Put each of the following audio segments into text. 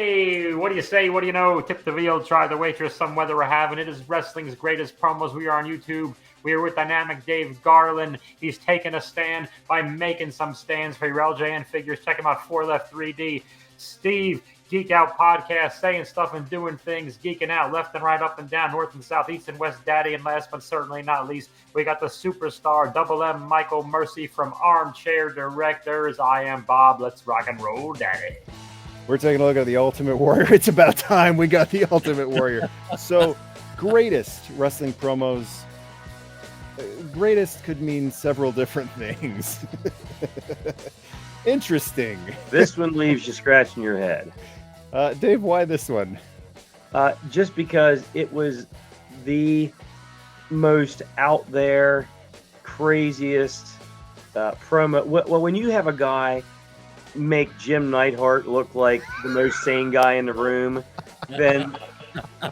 Hey, what do you say? What do you know? Tip the wheel, try the waitress. Some weather we're having. It is wrestling's greatest promos. We are on YouTube. We are with Dynamic Dave Garland. He's taking a stand by making some stands for your LJN figures. Check him out, 4 Left 3D. Steve, Geek Out Podcast, saying stuff and doing things, geeking out left and right, up and down, north and south, east and west, daddy. And last but certainly not least, we got the superstar, Double M, Michael Mercy from Armchair Directors. I am Bob. Let's rock and roll, daddy. We're taking a look at the Ultimate Warrior. It's about time we got the Ultimate Warrior. So, greatest wrestling promos. Greatest could mean several different things. Interesting. This one leaves you scratching your head. Dave, why this one? Just because it was the most out there, craziest promo. Well, when you have a guy make Jim Neidhart look like the most sane guy in the room, then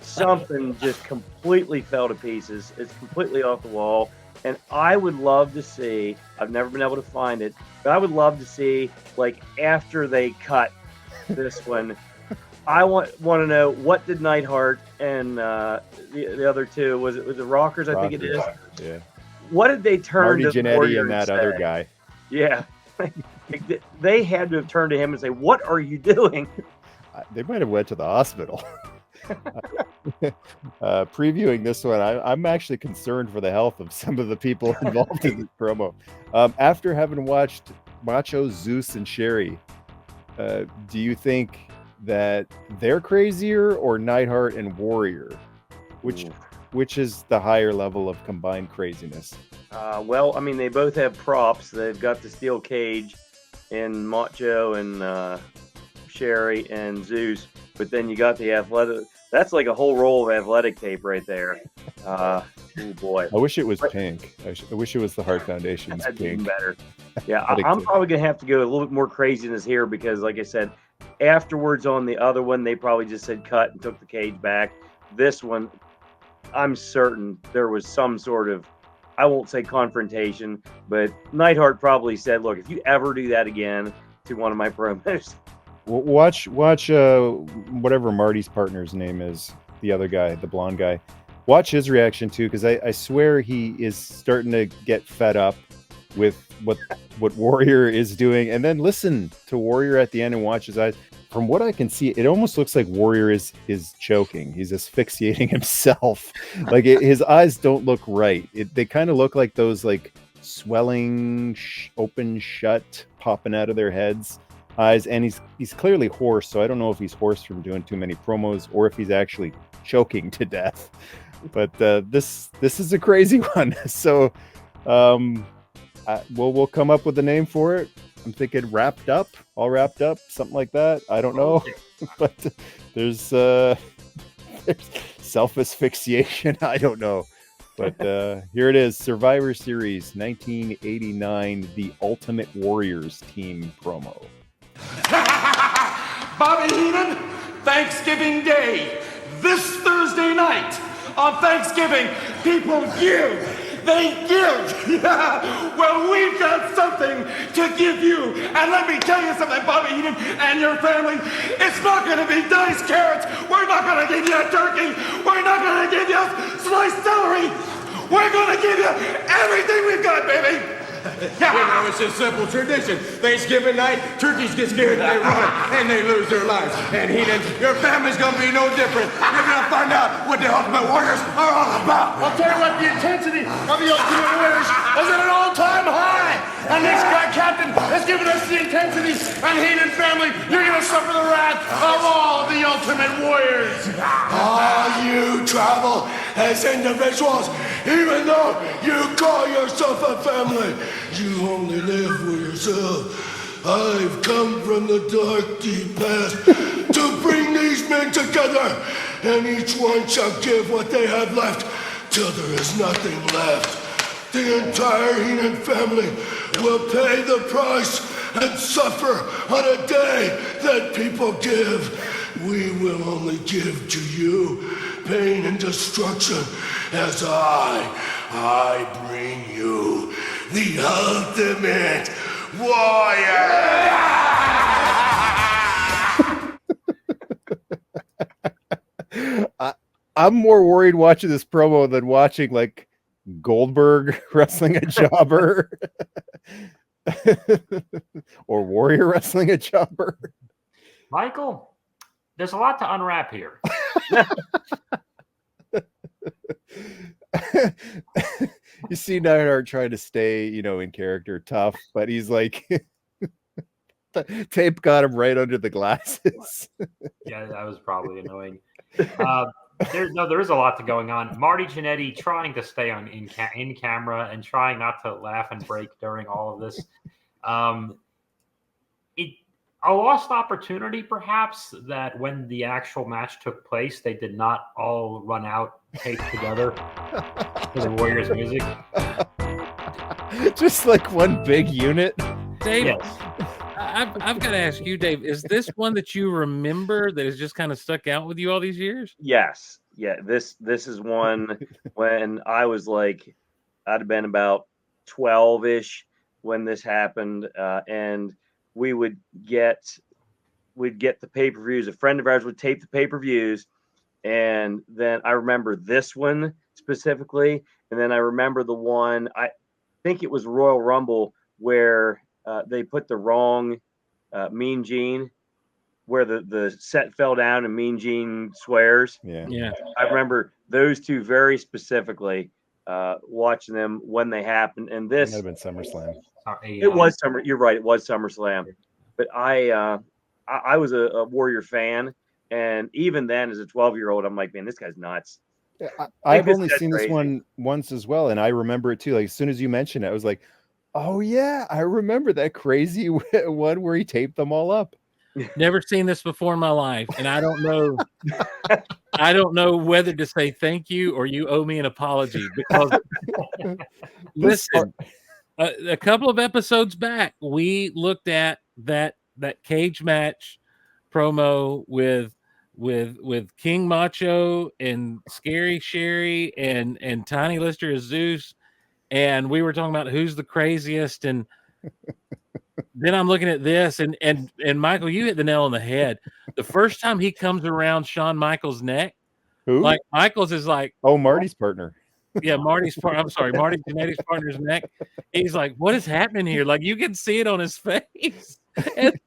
something just completely fell to pieces. It's completely off the wall. And I would love to see, I've never been able to find it, but I would love to see, like, after they cut this one, I want to know, what did Neidhart and the other two, was it Rockers? I think it is. Yeah. What did they turn Marty to Jannetty and that other guy? Yeah. They had to have turned to him and say, "What are you doing?" They might have went to the hospital. Previewing this one, I'm actually concerned for the health of some of the people involved in this promo. After having watched Macho, Zeus, and Sherry, do you think that they're crazier, or Neidhart and Warrior? Which is the higher level of combined craziness? Well, I mean, they both have props. They've got the steel cage in Macho and Sherry and Zeus, but then you got the athletic. That's like a whole roll of athletic tape right there. Oh boy! I wish it was pink. I wish it was the Heart Foundation's That'd pink. be better. Yeah, I'm probably gonna have to go a little bit more craziness here because, like I said, afterwards on the other one, they probably just said cut and took the cage back. This one, I'm certain there was some sort of, I won't say confrontation, but Neidhart probably said, "Look, if you ever do that again to one of my promos." Watch whatever Marty's partner's name is, the other guy, the blonde guy. Watch his reaction too, because I swear he is starting to get fed up with what Warrior is doing. And then listen to Warrior at the end and watch his eyes. From what I can see, it almost looks like Warrior is choking. He's asphyxiating himself. Like his eyes don't look right. They kind of look like those like swelling, open shut, popping out of their heads eyes. And he's clearly hoarse. So I don't know if he's hoarse from doing too many promos or if he's actually choking to death. But this is a crazy one. So we'll come up with a name for it. I'm thinking all wrapped up, something like that. I don't know, but there's self-asphyxiation. I don't know, but here it is. Survivor Series 1989, the Ultimate Warriors team promo. Bobby Heenan, Thanksgiving Day, this Thursday night. On Thanksgiving, people give. They give. Yeah. Well, we've got something to give you. And let me tell you something, Bobby Heenan and your family. It's not going to be diced carrots. We're not going to give you a turkey. We're not going to give you sliced celery. We're going to give you everything we've got, baby. Yeah. You know, it's a simple tradition. Thanksgiving night, turkeys get scared and they run and they lose their lives. And Heenan, your family's gonna be no different. You're gonna find out what the Ultimate Warriors are all about. I'll tell you what, the intensity of the Ultimate Warriors is at an all-time high. And this guy, Captain, has given us the intensity. And Heenan family, you're gonna suffer the wrath of all the Ultimate Warriors. You travel as individuals, even though you call yourself a family. You only live with yourself. I've come from the dark, deep past to bring these men together, and each one shall give what they have left till there is nothing left. The entire Heenan family will pay the price and suffer on a day that people give. We will only give to you pain and destruction as I bring you the Ultimate Warrior. I'm more worried watching this promo than watching like Goldberg wrestling a jobber or Warrior wrestling a jobber. Michael, there's a lot to unwrap here. You see Neidhart trying to stay, in character, tough, but he's like, the tape got him right under the glasses. Yeah, that was probably annoying. There is a lot to going on. Marty Jannetty trying to stay in camera and trying not to laugh and break during all of this. A lost opportunity, perhaps, that when the actual match took place, they did not all run out taped together for the Warriors music. Just like one big unit. Dave, Yes. I've got to ask you, Dave, is this one that you remember that has just kind of stuck out with you all these years? Yes. Yeah. This is one when I was like, I'd have been about 12-ish when this happened. And we'd get the pay-per-views. A friend of ours would tape the pay-per-views. And then I remember this one specifically. And then I remember the one, I think it was Royal Rumble, where they put the wrong Mean Gene, where the set fell down and Mean Gene swears. Yeah. I remember those two very specifically, watching them when they happened. And this Might have been SummerSlam. it was summer. You're right. It was SummerSlam. But I was a Warrior fan, and even then, as a 12-year-old, I'm like, man, this guy's nuts. I've only that's seen crazy. this one once as well, and I remember it too. Like as soon as you mentioned it, I was like, "Oh yeah, I remember that crazy one where he taped them all up." Never seen this before in my life, and I don't know. I don't know whether to say thank you or you owe me an apology because listen, a couple of episodes back, we looked at that cage match promo with King Macho and Scary Sherry and Tiny Lister as Zeus, and we were talking about who's the craziest, and then I'm looking at this, and Michael, you hit the nail on the head. The first time he comes around Shawn Michaels' neck, Who? like Michaels is like, Marty's partner. yeah, Marty Jannetty's partner's neck. He's like, what is happening here? Like you can see it on his face. And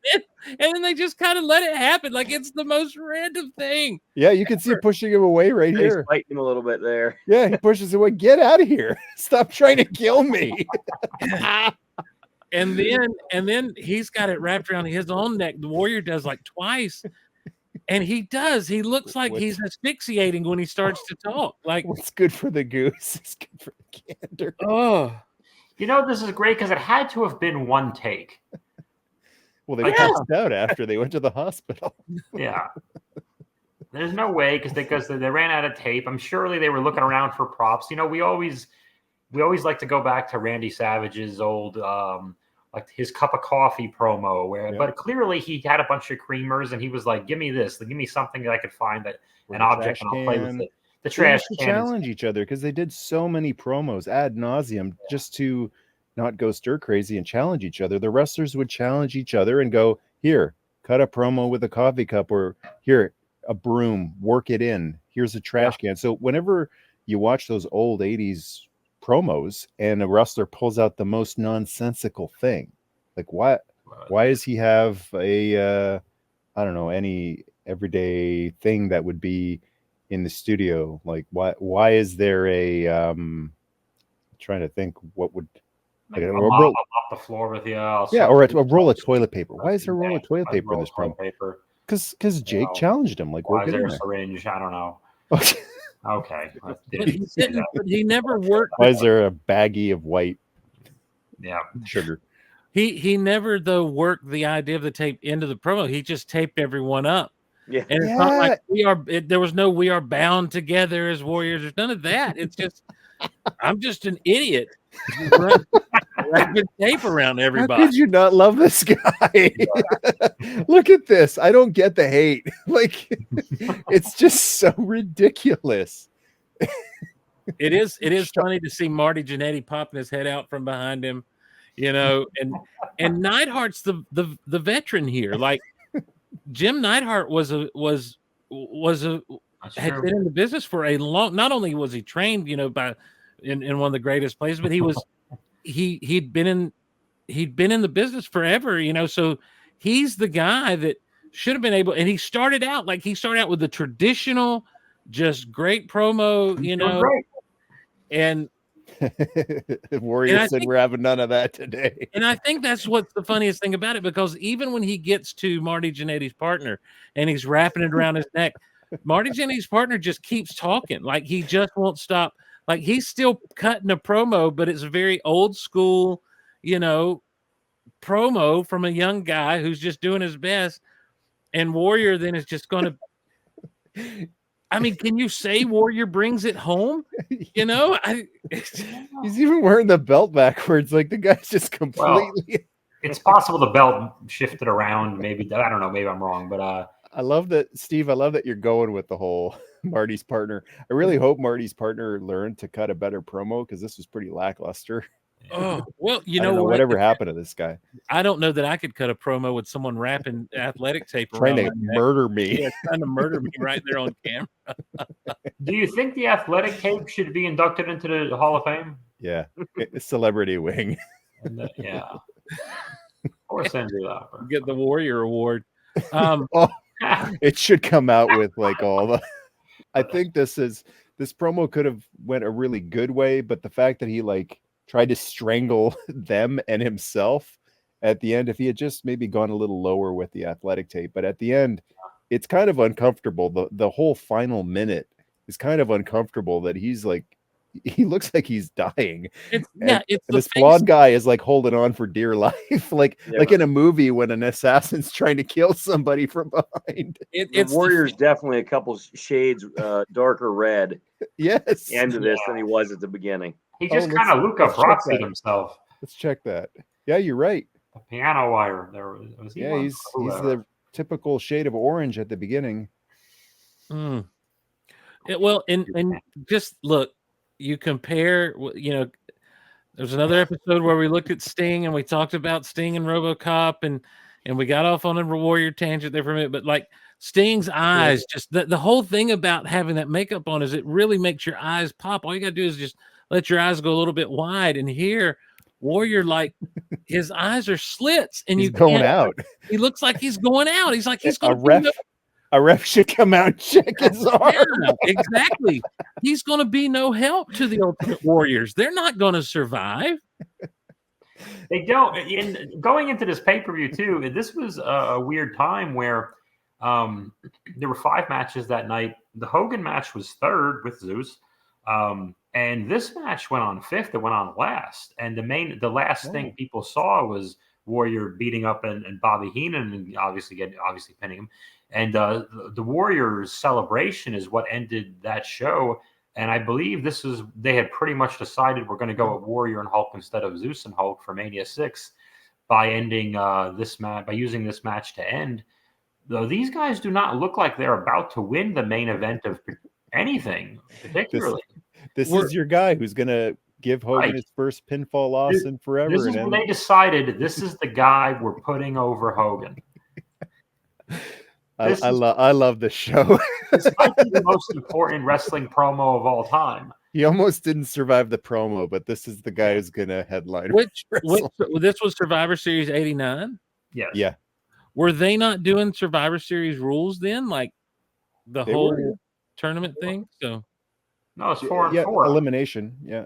then they just kind of let it happen. Like it's the most random thing. Yeah, you can see it pushing him away right He's here. fighting him a little bit there. Yeah, he pushes away. Get out of here! Stop trying to kill me. And then he's got it wrapped around his own neck. The Warrior does like twice. And he does. He looks like he's asphyxiating when he starts to talk. Like What's good for the goose is good for the gander. oh, This is great because it had to have been one take. Well, they passed out after they went to the hospital. Yeah. There's no way because they ran out of tape. I'm surely they were looking around for props. We always like to go back to Randy Savage's old like his cup of coffee promo but clearly he had a bunch of creamers and he was like, give me this, give me something that I could find that an object and I'll play with it. The trash to can challenge each other because they did so many promos ad nauseum just to not go stir crazy and challenge each other. The wrestlers would challenge each other and go, here, cut a promo with a coffee cup, or here, a broom, work it in. Here's a trash can. So whenever you watch those old 80s promos and a wrestler pulls out the most nonsensical thing, like why does he have a I don't know, any everyday thing that would be in the studio? Like why is there a trying to think what would like a mop the floor with you. Or a roll of toilet paper. Why is there a roll of toilet paper in this promo? Because Jake challenged him. Like, why is there a syringe? I don't know. Okay. But he never worked. Why is there a baggie of white sugar? He never though worked the idea of the tape into the promo. He just taped everyone up. Yeah. And it's not like there was no we are bound together as warriors. There's none of that. It's just I'm just an idiot. Wrapping tape around everybody. How could you not love this guy? Look at this. I don't get the hate. Like it's just so ridiculous. It is funny to see Marty Jannetty popping his head out from behind him, and Neidhart's the veteran here. Like Jim Neidhart was That's had true. been in the business for a long. Not only was he trained, by in one of the greatest places, but he was he'd been in the business forever. So he's the guy that should have been able. And he started out with the traditional, just great promo. He's doing great. And Warrior said we're having none of that today. And I think that's what's the funniest thing about it, because even when he gets to Marty Jannetty's partner and he's wrapping it around his neck, Marty Jannetty's partner just keeps talking. Like, he just won't stop. Like, he's still cutting a promo, but it's a very old school, promo from a young guy who's just doing his best. And Warrior then is just going to. I mean, can you say Warrior brings it home? He's even wearing the belt backwards. Like, the guy's just completely. Well, it's possible the belt shifted around. Maybe, I don't know. Maybe I'm wrong, but I love that, Steve. I love that you're going with the whole Marty's partner. I really hope Marty's partner learned to cut a better promo, because this was pretty lackluster. Oh, well, I don't know whatever happened to this guy. I don't know that I could cut a promo with someone wrapping athletic tape trying around to murder me. Yeah, trying to murder me right there on camera. Do you think the athletic tape should be inducted into the Hall of Fame? Yeah, celebrity wing. Yeah. Or Andrew Lauper. Get the Warrior Award. It should come out with like all the. I think this promo could have went a really good way, but the fact that he tried to strangle them and himself at the end, if he had just maybe gone a little lower with the athletic tape, but at the end, it's kind of uncomfortable. The whole final minute is kind of uncomfortable, that he's he looks like he's dying. It's this blonde guy is holding on for dear life, like in a movie when an assassin's trying to kill somebody from behind. The Warrior's definitely a couple shades darker red. Yes, into this than he was at the beginning. He just kind of Luca Brasi himself. Let's check that. Yeah, you're right. A piano wire. He's the typical shade of orange at the beginning. Well, and just look, you compare. There's another episode where we looked at Sting and we talked about Sting and RoboCop, and we got off on a Warrior tangent there for a minute, but Sting's eyes, just the whole thing about having that makeup on is it really makes your eyes pop. All you gotta do is just let your eyes go a little bit wide. And here, Warrior, his eyes are slits, and he's going out. He looks like he's going out. He's like he's going to a ref should come out and check his arm. Yeah, exactly. He's going to be no help to the Ultimate Warriors. They're not going to survive. They don't. Going into this pay-per-view too, this was a weird time where there were 5 matches that night. The Hogan match was 3rd with Zeus. And this match went on 5th. It went on last. And the last thing people saw was Warrior beating up and Bobby Heenan and obviously pinning him. And the Warriors celebration is what ended that show. And I believe they had pretty much decided we're going to go with Warrior and Hulk instead of Zeus and Hulk for Mania 6 by ending this match, by using this match to end. Though these guys do not look like they're about to win the main event of anything, particularly. This is your guy who's going to give Hogan his first pinfall loss in forever. This is when they decided this is the guy we're putting over Hogan. I love this show. This might be the most important wrestling promo of all time. He almost didn't survive the promo, but this is the guy who's going to headline. This was Survivor Series 89? Yes. Yeah. Were they not doing Survivor Series rules then? Like the whole tournament thing? So no, it's 4 and 4. Elimination. Yeah.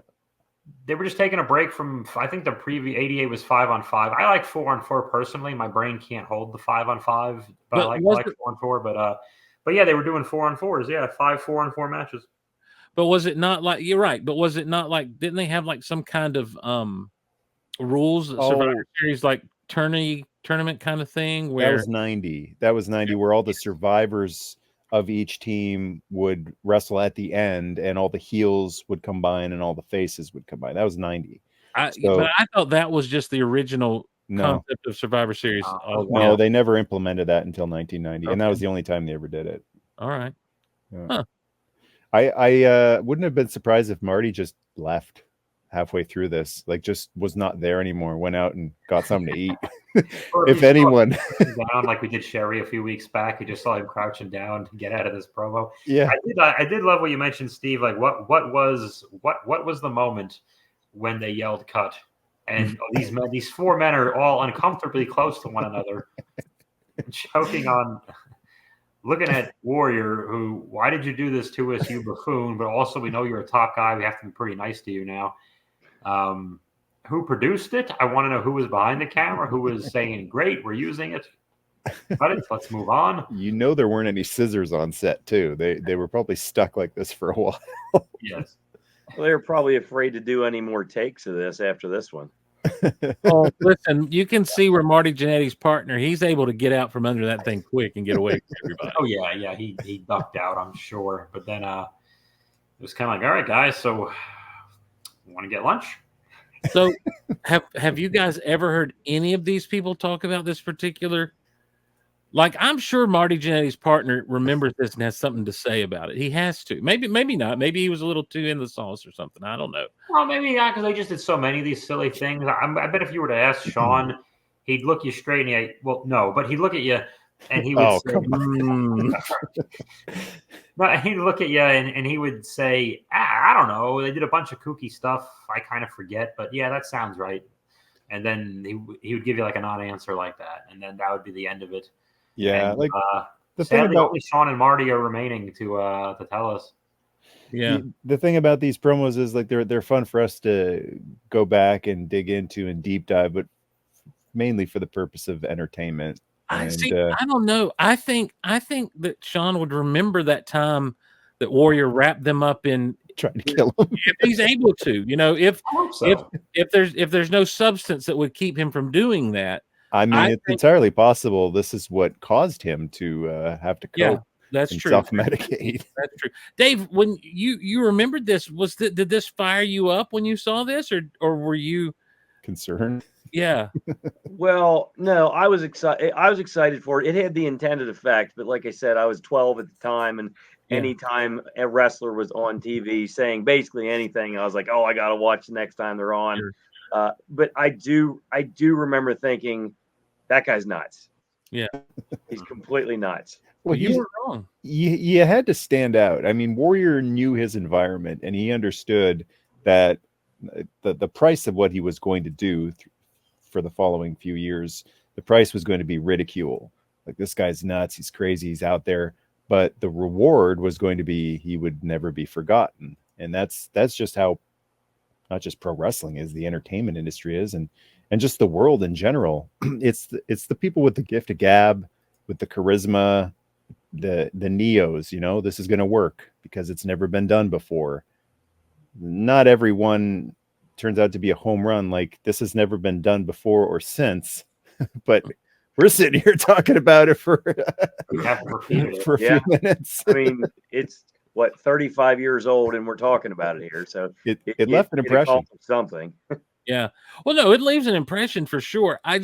They were just taking a break from, I think the previous 88 was 5 on 5. I like 4 on 4 personally. My brain can't hold the 5 on 5, but I like 4 on 4. But yeah, they were doing 4 on 4s. Yeah, 5 4 on 4 matches. But was it not like, you're right, but was it not like, didn't they have like some kind of rules, Survivor Series, like tournament kind of thing? Where That was 90, where all the survivors of each team would wrestle at the end, and all the heels would combine and all the faces would combine. That was 90. But I thought that was just the original concept of Survivor Series. No, they never implemented that until 1990, and that was the only time they ever did it. All right. Yeah. Huh. I wouldn't have been surprised if Marty just left halfway through this, like just was not there anymore, went out and got something to eat. Or if you saw anyone. him down like we did Sherry a few weeks back, you just saw him crouching down to get out of this promo. Yeah. I did love what you mentioned, Steve. Like what was the moment when they yelled cut? And these four men are all uncomfortably close to one another, choking on looking at Warrior, who, why did you do this to us, you buffoon? But also, we know you're a top guy. We have to be pretty nice to you now. Who produced it? I want to know who was behind the camera, who was saying, great, we're using it. Cut it, let's move on. You know there weren't any scissors on set, too. They were probably stuck like this for a while. Yes. Well, they were probably afraid to do any more takes of this after this one. Oh, listen, you can see where Marty Jannetty's partner, he's able to get out from under that thing quick and get away from everybody. Oh, yeah. He ducked out, I'm sure. But then it was kind of like, all right, guys, so want to get lunch? So have you guys ever heard any of these people talk about this particular? Like, I'm sure Marty Jannetty's partner remembers this and has something to say about it. He has to. Maybe not. Maybe he was a little too in the sauce or something. I don't know. Well, maybe not, because they just did so many of these silly things. I bet if you were to ask Sean, he'd look you straight and he'd look at you and he would say, No, he'd look at you and he would say, I don't know. They did a bunch of kooky stuff. I kind of forget, but yeah, that sounds right. And then he would give you like a non-answer like that, and then that would be the end of it. Yeah, and, like the sadly, thing about only Sean and Marty are remaining to tell us. Yeah, the thing about these promos is like they're fun for us to go back and dig into and deep dive, but mainly for the purpose of entertainment. I don't know. I think that Sean would remember that time that Warrior wrapped them up in trying to kill him if he's able to. You know, if there's no substance that would keep him from doing that. I mean, it's entirely possible this is what caused him to have to cope. Yeah, that's true. Self-medicate. That's true. Dave, when you remembered this, did this fire you up when you saw this, or were you concerned? Yeah. Well, no, I was excited. I was excited for it. It had the intended effect, but like I said, I was 12 at the time, and anytime a wrestler was on TV saying basically anything, I was like, oh, I got to watch the next time they're on. Sure. But I do remember thinking that guy's nuts. Yeah, he's completely nuts. Well, you were wrong. You had to stand out. I mean, Warrior knew his environment, and he understood that the price of what he was going to do for the following few years, the price was going to be ridicule. Like, this guy's nuts. He's crazy. He's out there. But the reward was going to be he would never be forgotten. And that's just how not just pro wrestling is, the entertainment industry is, and just the world in general. It's the people with the gift of gab, with the charisma, the neos, you know, this is going to work because it's never been done before. Not everyone turns out to be a home run. Like, this has never been done before or since, but we're sitting here talking about it for a few minutes. I mean, it's 35 years old, and we're talking about it here. So it left an impression. Something. Yeah. Well, no, it leaves an impression for sure. I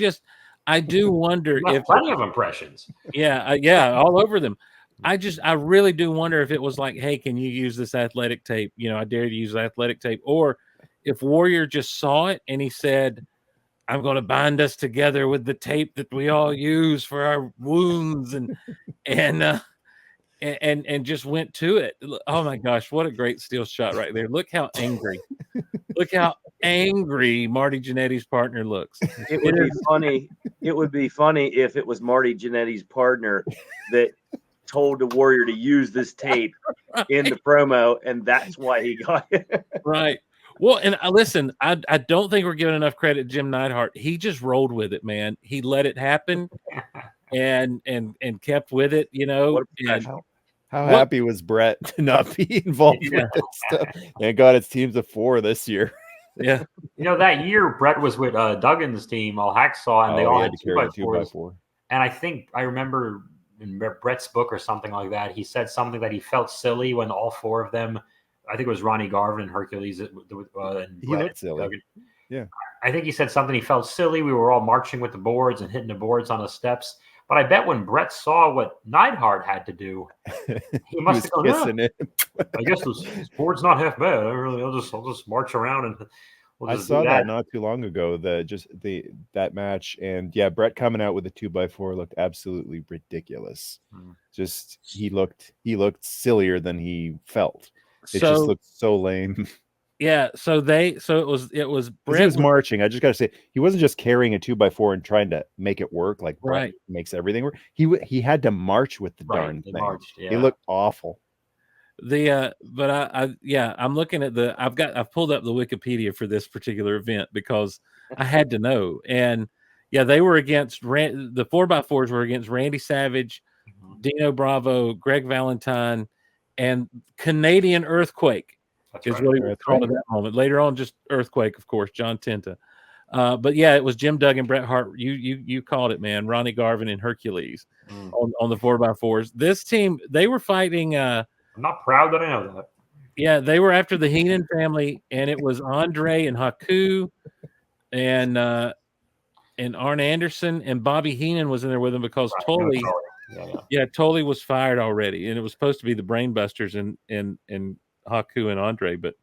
do wonder if plenty of impressions. Yeah, all over them. I really do wonder if it was like, hey, can you use this athletic tape? You know, I dare you to use athletic tape. Or if Warrior just saw it and he said, I'm going to bind us together with the tape that we all use for our wounds and just went to it. Oh my gosh, what a great steel shot right there. Look how angry. Look how angry Marty Jannetty's partner looks. It would be funny. It would be funny if it was Marty Jannetty's partner that told the Warrior to use this tape in the promo, and that's why he got it. Right. Well, and listen, I don't think we're giving enough credit to Jim Neidhart. He just rolled with it, man. He let it happen and kept with it, you know. How happy was Brett to not be involved with this stuff? Thank God it's teams of 4 this year. Yeah. You know, that year Brett was with Duggan's team, all Hacksaw, and they all had 2x4s. And I think I remember in Brett's book or something like that, he said something that he felt silly when all 4 of them, I think it was Ronnie Garvin and Hercules and he Brett looked silly. Duggan. Yeah. I think he said something, he felt silly. We were all marching with the boards and hitting the boards on the steps. But I bet when Brett saw what Neidhart had to do, he must have gone, I guess this board's not half bad. I'll just march around and I saw that not too long ago. That match, and yeah, Brett coming out with a 2x4 looked absolutely ridiculous. Just he looked sillier than he felt. It just looked so lame. Yeah, so it was Brett he was marching. I just gotta say, he wasn't just carrying a 2x4 and trying to make it work like Brett makes everything work. He had to march with the darn thing. Marched, yeah. He looked awful. But I'm looking at I've pulled up the Wikipedia for this particular event because I had to know. And yeah, they were against the 4x4s were against Randy Savage, Dino Bravo, Greg Valentine, and Canadian Earthquake. What he was called at that moment. Later on, just Earthquake, of course, John Tenta. But yeah, it was Jim Duggan, Bret Hart. You called it, man. Ronnie Garvin and Hercules on the 4x4s. This team, they were fighting. I'm not proud that I know that. Yeah, they were after the Heenan family, and it was Andre and Haku, and Arn Anderson, and Bobby Heenan was in there with him because Tully. Yeah, Tully was fired already, and it was supposed to be the Brainbusters and Haku and Andre, but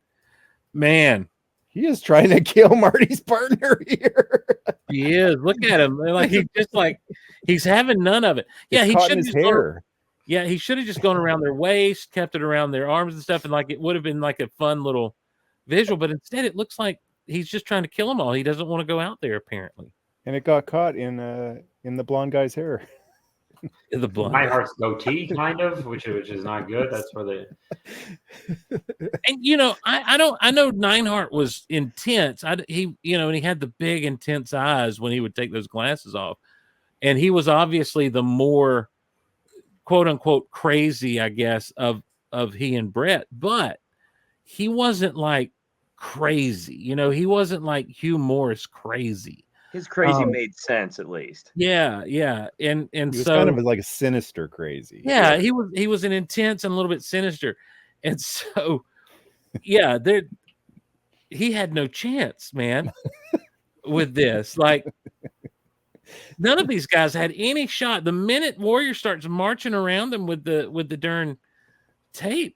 man, he is trying to kill Marty's partner here. He is. Look at him. He's having none of it. Yeah, he should his hair. Yeah, he should have just gone around their waist, kept it around their arms and stuff, and it would have been like a fun little visual. But instead, it looks like he's just trying to kill them all. He doesn't want to go out there, apparently. And it got caught in the blonde guy's hair. The blonde. Neidhart's goatee, kind of, which is not good. That's where they. And I know Neidhart was intense. And he had the big intense eyes when he would take those glasses off, and he was obviously the more quote unquote crazy, I guess, of he and Brett, but he wasn't like crazy. He wasn't like Hugh Morris crazy. His crazy made sense, at least. Yeah, and he was so kind of like a sinister crazy. Yeah, he was an intense and a little bit sinister, and so yeah, he had no chance, man, with this. Like, none of these guys had any shot. The minute Warrior starts marching around them with the darn tape,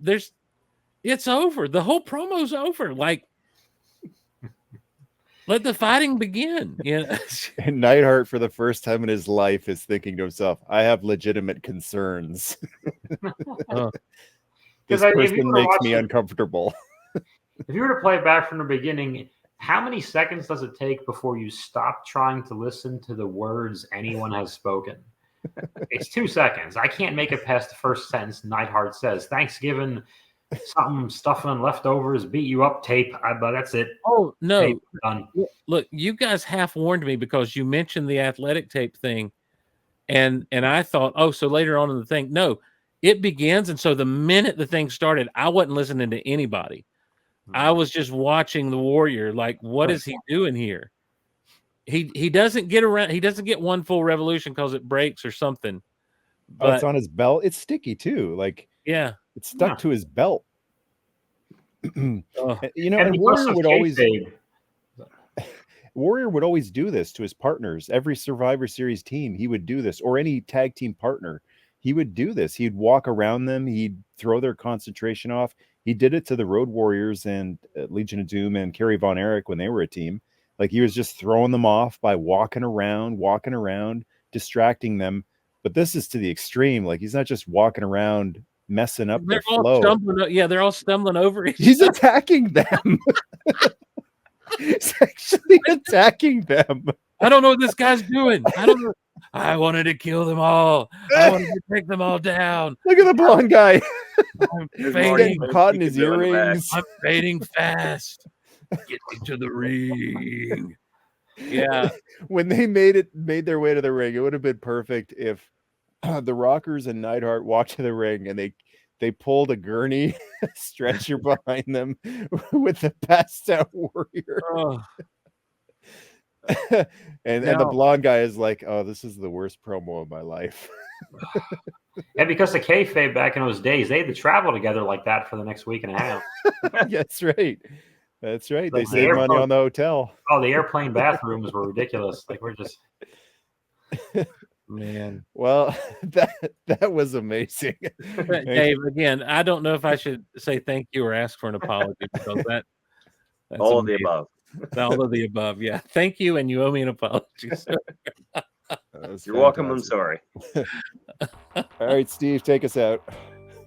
it's over. The whole promo's over. Like, let the fighting begin. Yeah. And Neidhart, for the first time in his life, is thinking to himself, I have legitimate concerns. This person makes me uncomfortable. If you were to play it back from the beginning, how many seconds does it take before you stop trying to listen to the words anyone has spoken? It's 2 seconds. I can't make it past the first sentence Neidhart says. Thanksgiving, something stuffing and leftovers, beat you up tape. But that's it. Oh, no. Tape, done. Look, you guys half warned me because you mentioned the athletic tape thing. And I thought, so later on in the thing, no, it begins. And so the minute the thing started, I wasn't listening to anybody. I was just watching the Warrior. Like, what is he doing here? He doesn't get around. He doesn't get one full revolution because it breaks or something. But it's on his belt. It's sticky too. Like, yeah, it's stuck to his belt. And Warrior would always do this to his partners. Every Survivor Series team, he would do this, or any tag team partner. He would do this. He'd walk around them. He'd throw their concentration off. He did it to the Road Warriors and Legion of Doom and Kerry Von Erich when they were a team. Like, he was just throwing them off by walking around, distracting them. But this is to the extreme. Like, he's not just walking around messing up their flow. They're all stumbling over each He's attacking them. He's actually attacking them. I don't know what this guy's doing. I don't know. I wanted to kill them all. I wanted to take them all down. Look at the blonde guy. I'm fading. Caught in his earrings. I'm fading fast. Get into the ring. Yeah. When they made their way to the ring, it would have been perfect if the Rockers and Neidhart walked to the ring and they pulled a gurney stretcher behind them with the passed out Warrior. Oh. And the blonde guy is like, oh, this is the worst promo of my life. And because of kayfabe back in those days, they had to travel together like that for the next week and a half. That's right. They saved money on the hotel. Oh, the airplane bathrooms were ridiculous. Like, we're just man. Well, that was amazing. Dave, again, I don't know if I should say thank you or ask for an apology because that's all of the above. All of the above. Yeah. Thank you, and you owe me an apology. Sir. You're welcome. I'm sorry. All right, Steve, take us out.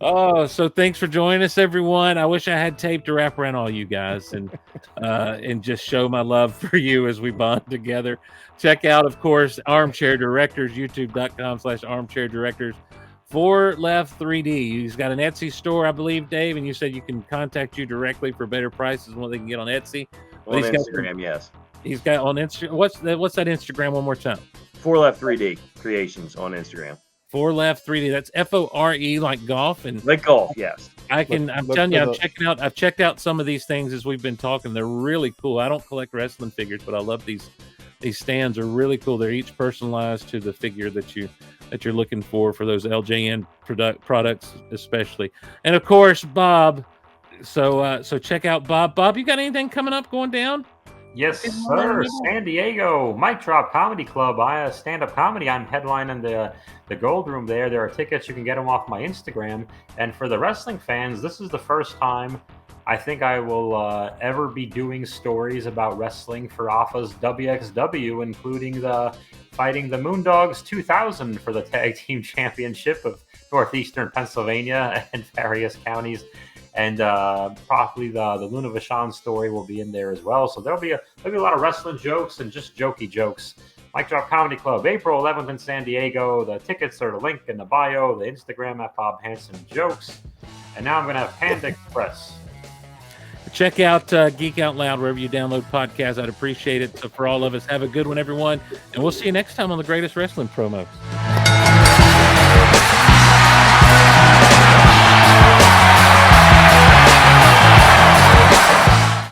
Oh, so thanks for joining us, everyone. I wish I had tape to wrap around all you guys and just show my love for you as we bond together. Check out, of course, Armchair Directors, youtube.com/Armchair Directors. 4 Left 3D. He's got an Etsy store, I believe, Dave, and you said you can contact you directly for better prices than what they can get on Etsy. On Instagram, yes. He's got on Instagram. What's that Instagram one more time? 4 Left 3D Creations on Instagram. 4 Left 3D. That's FORE, like golf, and like golf. Yes, I'm telling you, I've checked out some of these things as we've been talking. They're really cool. I don't collect wrestling figures, but I love these. These stands are really cool. They're each personalized to the figure that you're looking for those LJN products, especially. And of course, Bob. So check out Bob. Bob, you got anything coming up, going down? Yes, sir. San Diego Mic Drop Comedy Club. I stand-up comedy. I'm headlining the Gold Room there. There are tickets. You can get them off my Instagram. And for the wrestling fans, this is the first time I think I will ever be doing stories about wrestling for AFA's WXW, including fighting the Moondogs 2000 for the Tag Team Championship of Northeastern Pennsylvania and various counties. And probably the Luna Vachon story will be in there as well. So there'll be a lot of wrestling jokes and just jokey jokes. Mic Drop Comedy Club, April 11th in San Diego. The tickets are the link in the bio, the Instagram at Bob Hansen Jokes. And now I'm going to have Panda Express. Check out Geek Out Loud wherever you download podcasts. I'd appreciate it. So for all of us, have a good one, everyone. And we'll see you next time on the Greatest Wrestling Promos.